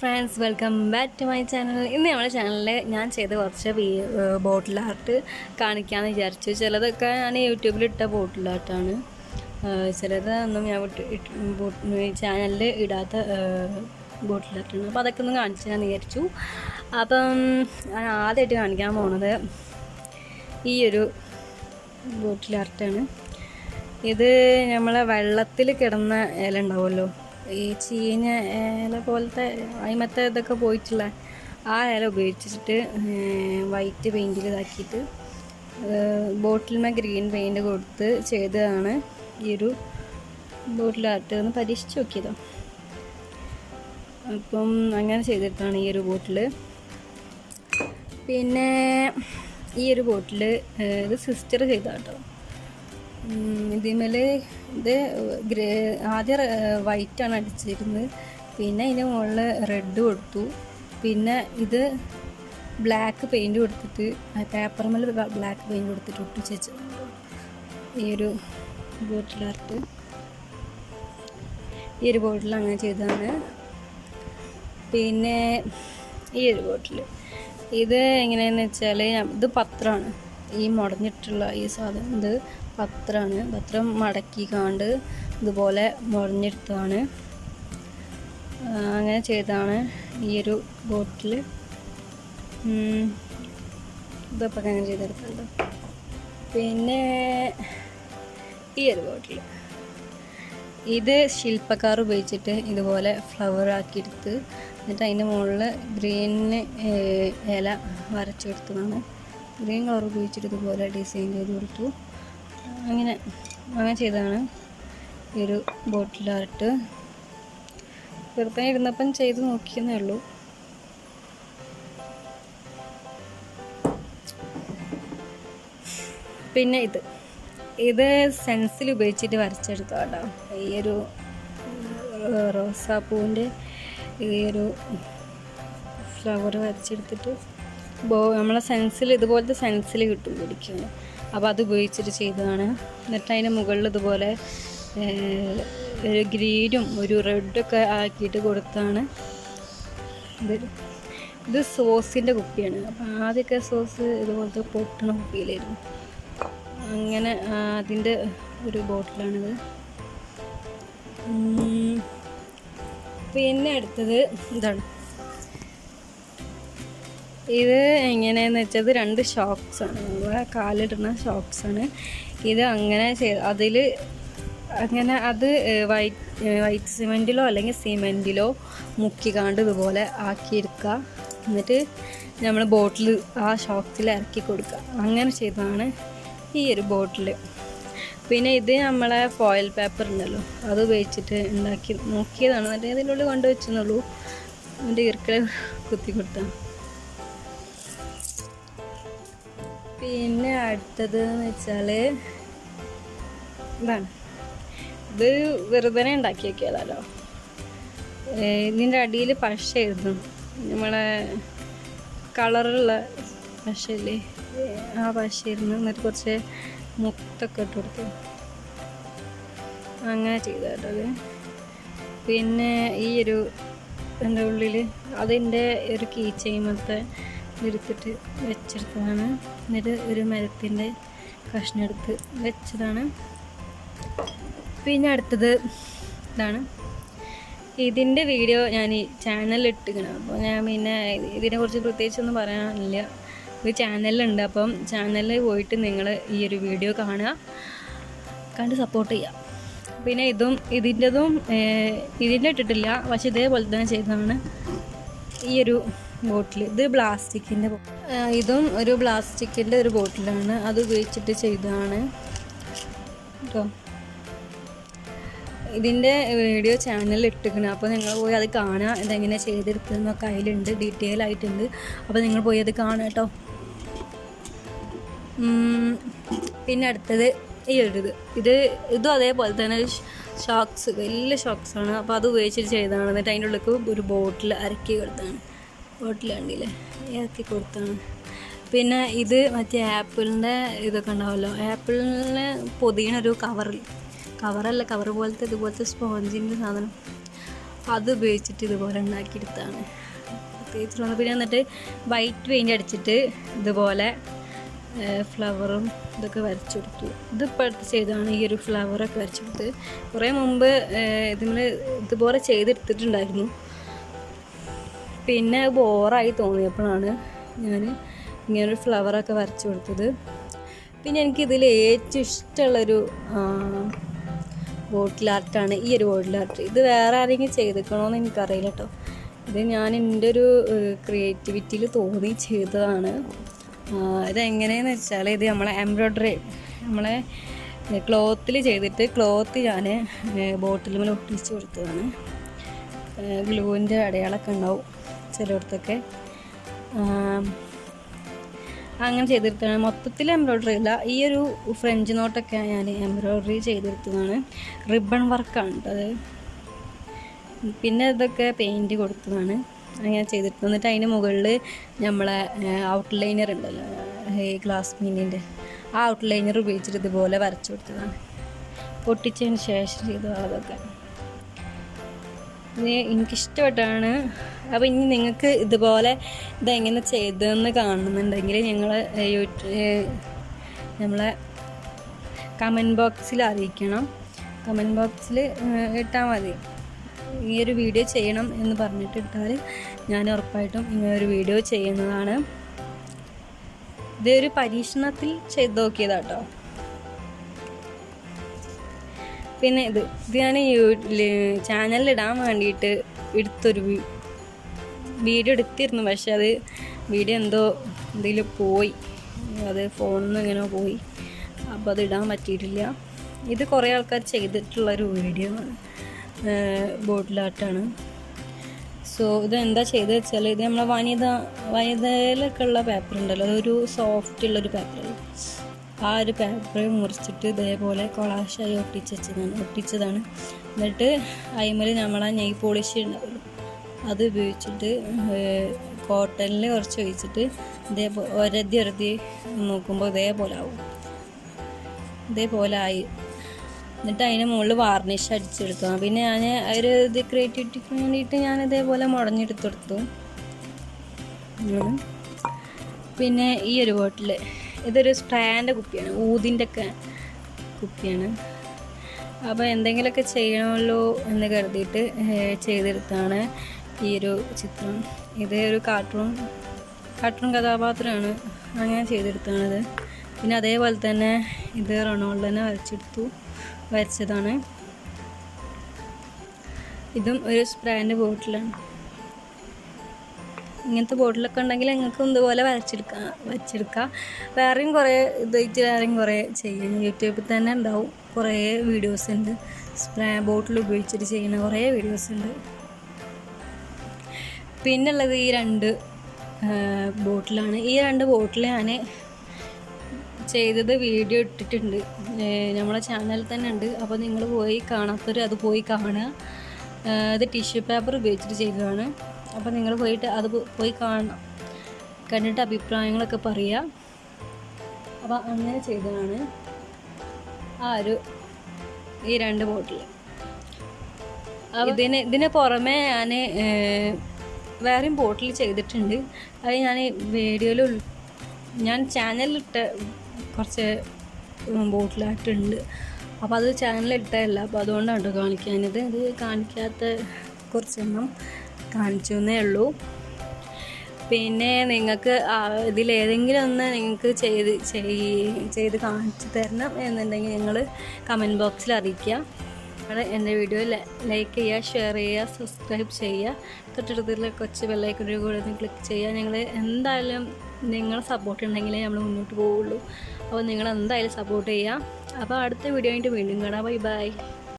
friends, welcome back to my channel. ഇന്ന് നമ്മുടെ ചാനലിൽ ഞാൻ ചെയ്ത കുറച്ച് ബോട്ടിൽ ആർട്ട് കാണിക്കാമെന്ന് വിചാരിച്ചു. ചിലതൊക്കെ ഞാൻ യൂട്യൂബിൽ ഇട്ട ബോട്ടിൽ ആർട്ടാണ്, ചിലതൊന്നും ഞാൻ ചാനലിൽ ഇടാത്ത ബോട്ടിൽ ആർട്ടാണ്. അപ്പോൾ അതൊക്കെ ഒന്ന് കാണിച്ചു ഞാൻ വിചാരിച്ചു. അപ്പം ഞാൻ ആദ്യമായിട്ട് കാണിക്കാൻ പോകുന്നത് ഈ ഒരു ബോട്ടിൽ ആർട്ടാണ്. ഇത് നമ്മളെ വെള്ളത്തിൽ കിടന്ന ഇല ഉണ്ടാവുമല്ലോ, ഈ ചീഞ്ഞ ഇല പോലത്തെ അതിമത്തെ ഇതൊക്കെ പോയിട്ടുള്ള ആ ഇല ഉപയോഗിച്ചിട്ട് വൈറ്റ് പെയിൻറ്റിൽ ഇതാക്കിയിട്ട് ബോട്ടിലിന്മേ ഗ്രീൻ പെയിൻറ്റ് കൊടുത്ത് ചെയ്തതാണ് ഈ ഒരു ബോട്ടിൽ ആർട്ട്. ഒന്ന് പരീക്ഷിച്ച് നോക്കിയതോ. അപ്പം അങ്ങനെ ചെയ്തിട്ടാണ് ഈ ഒരു ബോട്ടിൽ. പിന്നെ ഈ ഒരു ബോട്ടിൽ ഇത് സിസ്റ്റർ ചെയ്താട്ടോ. ഇതിന്മേൽ ഇത് ആദ്യം വൈറ്റാണ് അടിച്ചിരുന്നത്, പിന്നെ ഇതിൻ്റെ മുകളിൽ റെഡ് കൊടുത്തു, പിന്നെ ഇത് ബ്ലാക്ക് പെയിൻറ്റ് കൊടുത്തിട്ട് പേപ്പർമേൽ ബ്ലാക്ക് പെയിൻറ്റ് കൊടുത്തിട്ട് ഒട്ടിച്ച് വെച്ചിട്ടുണ്ട് ഈ ഒരു ബോട്ടിൽ ആർട്ട്. ഈ ഒരു ബോട്ടിൽ അങ്ങനെ ചെയ്തതാണ്. പിന്നെ ഈ ഒരു ബോട്ടിൽ ഇത് എങ്ങനെയാണെന്ന് വെച്ചാൽ ഇത് പത്രമാണ്, ഈ മുടഞ്ഞിട്ടുള്ള ഈ സാധനം ഇത് പത്രമാണ്. പത്രം മടക്കിക്കാണ്ട് ഇതുപോലെ മുടഞ്ഞെടുത്തതാണ്, അങ്ങനെ ചെയ്താണ് ഈ ഒരു ബോട്ടിൽ. ഇതൊക്കെ അങ്ങനെ ചെയ്തെടുക്കുന്നുണ്ട്. പിന്നെ ഈ ഒരു ബോട്ടിൽ ഇത് ശില്പക്കാർ ഉപയോഗിച്ചിട്ട് ഇതുപോലെ ഫ്ലവർ ആക്കിയെടുത്ത് എന്നിട്ട് അതിൻ്റെ മുകളിൽ ഗ്രീൻ ഇല വരച്ചെടുത്തതാണ്. ഗ്രീൻ കളർ ഉപയോഗിച്ചിട്ട് ഇതുപോലെ ഡിസൈൻ ചെയ്ത് കൊടുത്തു. അങ്ങനെ ചെയ്തതാണ് ഈ ഒരു ബോട്ടിൽ ആർട്ട്. വെറുതെ ഇരുന്നപ്പം ചെയ്ത് നോക്കിയെന്നേ ഉള്ളൂ. പിന്നെ ഇത് സെൻസിൽ ഉപയോഗിച്ചിട്ട് വരച്ചെടുത്താട്ടോ. ഈ ഒരു റോസാപ്പൂവിൻ്റെ ഈ ഒരു ഫ്ലവർ വരച്ചെടുത്തിട്ട് നമ്മളെ സെൻസിൽ ഇതുപോലത്തെ സെൻസിൽ കിട്ടും പിടിക്കുന്നു, അപ്പോൾ അത് ഉപയോഗിച്ചിട്ട് ചെയ്തതാണ്. എന്നിട്ട് അതിന് മുകളിൽ ഇതുപോലെ ഒരു ഗ്രീനും ഒരു റെഡൊക്കെ ആക്കിയിട്ട് കൊടുത്താണ്. ഇത് സോസിൻ്റെ കുപ്പിയാണ്. അപ്പോൾ ആദ്യമൊക്കെ സോസ് ഇതുപോലത്തെ പൊട്ടണ കുപ്പിയിലായിരുന്നു. അങ്ങനെ അതിൻ്റെ ഒരു ബോട്ടിലാണിത്. പിന്നെ അടുത്തത് ഇതാണ്. ഇത് എങ്ങനെയാണെന്ന് വെച്ചാൽ രണ്ട് ഷോക്സാണ്, നമ്മളെ കാലിടുന്ന ഷോക്സാണ്. ഇത് അങ്ങനെ അതിൽ അങ്ങനെ അത് വൈറ്റ് സിമെൻറ്റിലോ അല്ലെങ്കിൽ സിമെൻറ്റിലോ മുക്കിക്കാണ്ട് ഇതുപോലെ ആക്കിയെടുക്കുക. എന്നിട്ട് നമ്മൾ ബോട്ടിൽ ആ ഷോക്സിൽ ഇറക്കി കൊടുക്കുക. അങ്ങനെ ചെയ്തതാണ് ഈ ഒരു ബോട്ടിൽ. പിന്നെ ഇത് നമ്മളെ ഫോയിൽ പേപ്പർ ഉണ്ടല്ലോ, അത് ഉപയോഗിച്ചിട്ട് ഉണ്ടാക്കി നോക്കിയതാണ്. എന്നിട്ട് അതിൻ്റെ ഉള്ളിൽ കൊണ്ടുവച്ചെന്നുള്ളൂ, അതിൻ്റെ ഈർക്കൽ കുത്തി കൊടുത്താണ്. പിന്നെ അടുത്തത് എന്ന് വെച്ചാൽ ഇതാണ്. ഇത് വെറുതെ ഉണ്ടാക്കി നോക്കിയതാണല്ലോ. ഇതിൻ്റെ അടിയിൽ പശ എഴുതും, നമ്മളെ കളറുള്ള പശയില്ലേ, ആ പശ ഇരുന്ന് എന്നിട്ട് കുറച്ച് മുത്തൊക്കെ ഇട്ട് കൊടുത്തു. അങ്ങനെ ചെയ്താട്ടത്. പിന്നെ ഈ ഒരു എൻ്റെ ഉള്ളിൽ അതിൻ്റെ ഒരു കീ ചെയിമത്തെ എടുത്തിട്ട് വെച്ചെടുത്തതാണ്. എന്നിട്ട് ഒരു മരത്തിൻ്റെ കഷ്ണം എടുത്ത് വെച്ചതാണ്. പിന്നെ അടുത്തത് ഇതാണ്. ഇതിൻ്റെ വീഡിയോ ഞാൻ ഈ ചാനലിൽ ഇട്ടിരിക്കണം. അപ്പോൾ ഞാൻ പിന്നെ ഇതിനെക്കുറിച്ച് പ്രത്യേകിച്ചൊന്നും പറയാനില്ല. ഇത് ചാനലിലുണ്ട്, അപ്പം ചാനലിൽ പോയിട്ട് നിങ്ങൾ ഈ ഒരു വീഡിയോ കാണുക, കണ്ട് സപ്പോർട്ട് ചെയ്യുക. പിന്നെ ഇതിൻ്റെ ഇട്ടിട്ടില്ല, പക്ഷെ ഇതേപോലെ തന്നെ ചെയ്തതാണ് ഈ ഒരു ബോട്ടിൽ. ഇത് പ്ലാസ്റ്റിക്കിൻ്റെ, ഇതും ഒരു പ്ലാസ്റ്റിക്കിൻ്റെ ഒരു ബോട്ടിലാണ്, അത് ഉപയോഗിച്ചിട്ട് ചെയ്തതാണ് കേട്ടോ. ഇതിൻ്റെ വീഡിയോ ചാനലിൽ ഇട്ടിരിക്കണം, അപ്പോൾ നിങ്ങൾ പോയി അത് കാണുക. ഇതെങ്ങനെ ചെയ്തെടുക്കുന്നതൊക്കെ അതിലുണ്ട്, ഡീറ്റെയിൽ ആയിട്ടുണ്ട്. അപ്പോൾ നിങ്ങൾ പോയി അത് കാണുക കേട്ടോ. പിന്നെ അടുത്തത് ഈ ഒരു ഇതും അതേപോലെ തന്നെ ഷോക്സ്, വലിയ ഷോക്സാണ്. അപ്പോൾ അത് ഉപയോഗിച്ചിട്ട് ചെയ്തതാണ്. എന്നിട്ട് അതിൻ്റെ ഉള്ളിൽ ഒരു ബോട്ടിൽ ഇറക്കി കൊടുത്താണ്. ബോട്ടിൽ കണ്ടില്ലേ, ഇറക്കി കൊടുത്താണ്. പിന്നെ ഇത് മറ്റേ ആപ്പിളിൻ്റെ ഇതൊക്കെ ഉണ്ടാവുമല്ലോ, ആപ്പിളിന് പൊതിയണൊരു കവറല്ല, കവർ പോലത്തെ ഇതുപോലത്തെ സ്പോഞ്ചിൻ്റെ സാധനം, അത് ഉപയോഗിച്ചിട്ട് ഇതുപോലെ ഉണ്ടാക്കിയെടുത്താണ്. പ്രത്യേകിച്ച് പിന്നെ എന്നിട്ട് വൈറ്റ് പെയിൻ്റ് അടിച്ചിട്ട് ഇതുപോലെ ഫ്ലവറും ഇതൊക്കെ വരച്ചു കൊടുത്തു. ഇതിപ്പോൾ അടുത്ത് ചെയ്തതാണ് ഈ ഒരു ഫ്ലവറൊക്കെ വരച്ചു കൊടുത്ത്. കുറേ മുമ്പ് ഇതുപോലെ ചെയ്തെടുത്തിട്ടുണ്ടായിരുന്നു. പിന്നെ ബോറായി തോന്നിയപ്പോഴാണ് ഞാൻ ഇങ്ങനൊരു ഫ്ലവറൊക്കെ വരച്ചു കൊടുത്തത്. പിന്നെ എനിക്കിതിൽ ഏറ്റവും ഇഷ്ടമുള്ളൊരു ബോട്ടിൽ ആർട്ടാണ് ഈ ഒരു ബോട്ടിൽ ആർട്ട്. ഇത് വേറെ ആരെങ്കിലും ചെയ്തിക്കണമെന്ന് എനിക്കറിയില്ല കേട്ടോ. ഇത് ഞാൻ എൻ്റെ ഒരു ക്രിയേറ്റിവിറ്റിയിൽ തോന്നി ചെയ്തതാണ്. ഇതെങ്ങനെയെന്ന് വെച്ചാൽ ഇത് നമ്മളെ എംബ്രോയ്ഡറി നമ്മളെ ക്ലോത്തിൽ ചെയ്തിട്ട് ക്ലോത്ത് ഞാൻ ബോട്ടിൽ മേലെ ഒട്ടിച്ച് കൊടുത്തതാണ്. ഗ്ലൂവിൻ്റെ അടയാളമൊക്കെ ഉണ്ടാവും ചിലയിടത്തൊക്കെ. അങ്ങനെ ചെയ്തെടുത്തതാണ്. മൊത്തത്തിൽ എംബ്രോയ്ഡറി അല്ല, ഈ ഒരു ഫ്രഞ്ച് നോട്ടൊക്കെ ഞാൻ എംബ്രോയ്ഡറി ചെയ്തെടുത്തതാണ്. റിബൺ വർക്കാണ് അത്. പിന്നെ ഇതൊക്കെ പെയിൻറ്റ് കൊടുത്തതാണ്. അങ്ങനെ ചെയ്തിട്ട് എന്നിട്ട് അതിന് മുകളിൽ നമ്മളെ ഔട്ട്ലൈനർ ഉണ്ടല്ലോ, ഈ ഗ്ലാസ് മീനിൻ്റെ ആ ഔട്ട്ലൈനർ ഉപയോഗിച്ചിട്ട് ഇതുപോലെ വരച്ചു കൊടുത്തതാണ്. പൊട്ടിച്ചതിന് ശേഷം ചെയ്തതാണ് അതൊക്കെ. ഇത് എനിക്കിഷ്ടപ്പെട്ടാണ്. അപ്പോൾ ഇനി നിങ്ങൾക്ക് ഇതുപോലെ ഇതെങ്ങനെ ചെയ്തതെന്ന് കാണുന്നുണ്ടെങ്കിൽ ഞങ്ങൾ നമ്മളെ കമൻറ്റ് ബോക്സിൽ അറിയിക്കണം. കമൻറ്റ് ബോക്സിൽ ഇട്ടാൽ മതി. ഈ ഒരു വീഡിയോ ചെയ്യണം എന്ന് പറഞ്ഞിട്ട് ഇട്ടാൽ ഞാൻ ഉറപ്പായിട്ടും ഇങ്ങനൊരു വീഡിയോ ചെയ്യുന്നതാണ്. ഇതൊരു പരീക്ഷണത്തിൽ ചെയ്ത് നോക്കിയതാട്ടോ. പിന്നെ ഇത് ഞാൻ ചാനലിലിടാൻ വേണ്ടിയിട്ട് എടുത്തൊരു വീഡിയോ എടുത്തിരുന്നു. പക്ഷെ അത് വീഡിയോ എന്തെങ്കിലും പോയി, അത് ഫോണിൽ നിന്ന് ഇങ്ങനെ പോയി. അപ്പോൾ അത് ഇടാൻ പറ്റിയിട്ടില്ല. ഇത് കുറേ ആൾക്കാർ ചെയ്തിട്ടുള്ളൊരു വീഡിയോ ആണ്, ബോട്ടിൽ ആർട്ടാണ്. സോ ഇതെന്താ ചെയ്തത് വെച്ചാൽ ഇത് നമ്മളെ വനിതയിലൊക്കെ ഉള്ള പേപ്പർ ഉണ്ടല്ലോ, അതൊരു സോഫ്റ്റ് ഉള്ളൊരു പേപ്പറല്ല, ആ ഒരു പേപ്പർ മുറിച്ചിട്ട് ഇതേപോലെ കൊളാഷായി ഒട്ടിച്ചതാണ്. എന്നിട്ട് അതിന്മേൽ നമ്മളെ നെയിൽ പോളിഷ് ഉണ്ടാവുമല്ലോ അത് ഉപയോഗിച്ചിട്ട് കോട്ടണിൽ കുറച്ച് ഒഴിച്ചിട്ട് ഇതേപോലെ ഒരതി നോക്കുമ്പോൾ ഇതേപോലെ ആയി. എന്നിട്ട് അതിന് മുകളിൽ വാർണിഷ് അടിച്ചെടുക്കണം. പിന്നെ ഞാൻ ഇത് ക്രിയേറ്റിവിറ്റിക്ക് വേണ്ടിയിട്ട് ഞാൻ ഇതേപോലെ മുടഞ്ഞെടുത്തെടുത്തു. പിന്നെ ഈ ഒരു ബോട്ടിൽ ഇതൊരു സ്പ്രാൻ്റെ കുപ്പിയാണ്, ഊതിൻ്റെ ഒക്കെ കുപ്പിയാണ്. അപ്പോൾ എന്തെങ്കിലുമൊക്കെ ചെയ്യണമല്ലോ എന്ന് കരുതിയിട്ട് ചെയ്തെടുത്താണ് ഈ ഒരു ചിത്രം. ഇത് ഒരു കാർട്ടൂൺ കഥാപാത്രമാണ്, അങ്ങനെ ചെയ്തെടുത്താണിത്. പിന്നെ അതേപോലെ തന്നെ ഇത് റൊണാൾഡോനെ വരച്ചതാണ്. ഇതും ഒരു സ്പ്രാൻ്റെ ബോട്ടിലാണ്. ഇങ്ങനത്തെ ബോട്ടിലൊക്കെ ഉണ്ടെങ്കിൽ നിങ്ങൾക്ക് ഇതുപോലെ വരച്ചെടുക്കാം. വേറെയും കുറേ ചെയ്യാം. യൂട്യൂബിൽ തന്നെ ഉണ്ടാവും, കുറേ വീഡിയോസ് ഉണ്ട്. ബോട്ടിൽ ഉപയോഗിച്ചിട്ട് ചെയ്യുന്ന കുറേ വീഡിയോസ് ഉണ്ട്. പിന്നുള്ളത് ഈ 2 ബോട്ടിലാണ്. ഈ 2 ബോട്ടിൽ ഞാൻ ചെയ്തത് വീഡിയോ ഇട്ടിട്ടുണ്ട്, നമ്മളെ ചാനലിൽ തന്നെ ഉണ്ട്. അപ്പോൾ നിങ്ങൾ കാണാത്തവർ അത് പോയി കാണുക. ഇത് ടിഷ്യൂ പേപ്പർ ഉപയോഗിച്ചിട്ട് ചെയ്തതാണ്. അപ്പോൾ നിങ്ങൾ അത് പോയി കാണണം, കണ്ടിട്ട് അഭിപ്രായങ്ങളൊക്കെ പറയുക. അപ്പോൾ അങ്ങനെ ചെയ്തതാണ് ഈ 2 ബോട്ടിൽ. ഇതിന് പുറമെ വേറെയും ബോട്ടിൽ ചെയ്തിട്ടുണ്ട്. അത് ഞാൻ ചാനലിലിട്ട കുറച്ച് ബോട്ടിലായിട്ടുണ്ട്. അപ്പോൾ അത് ചാനലിലിട്ടല്ല, അപ്പോൾ അതുകൊണ്ടാണ് കാണിക്കാനത്. ഇത് കാണിക്കാത്ത കുറച്ചെണ്ണം കാണിച്ചു എന്നേ ഉള്ളൂ. പിന്നെ നിങ്ങൾക്ക് ഇതിലേതെങ്കിലും ഒന്ന് നിങ്ങൾക്ക് ചെയ്ത് കാണിച്ചു തരണം എന്നുണ്ടെങ്കിൽ നിങ്ങൾ കമൻറ്റ് ബോക്സിൽ അറിയിക്കുക. അവിടെ എൻ്റെ വീഡിയോ ലൈക്ക് ചെയ്യുക, ഷെയർ ചെയ്യുക, സബ്സ്ക്രൈബ് ചെയ്യുക. തൊട്ടടുത്തുള്ള കൊച്ചു ബെല്ലൈക്കണിൽ കൂടെ ഒന്ന് ക്ലിക്ക് ചെയ്യുക. ഞങ്ങൾ എന്തായാലും നിങ്ങൾ സപ്പോർട്ട് ഉണ്ടെങ്കിലേ നമ്മൾ മുന്നോട്ട് പോവുള്ളൂ. അപ്പോൾ നിങ്ങൾ എന്തായാലും സപ്പോർട്ട് ചെയ്യുക. അപ്പോൾ അടുത്ത വീഡിയോ ആയിട്ട് വീണ്ടും കാണാം. ബൈ.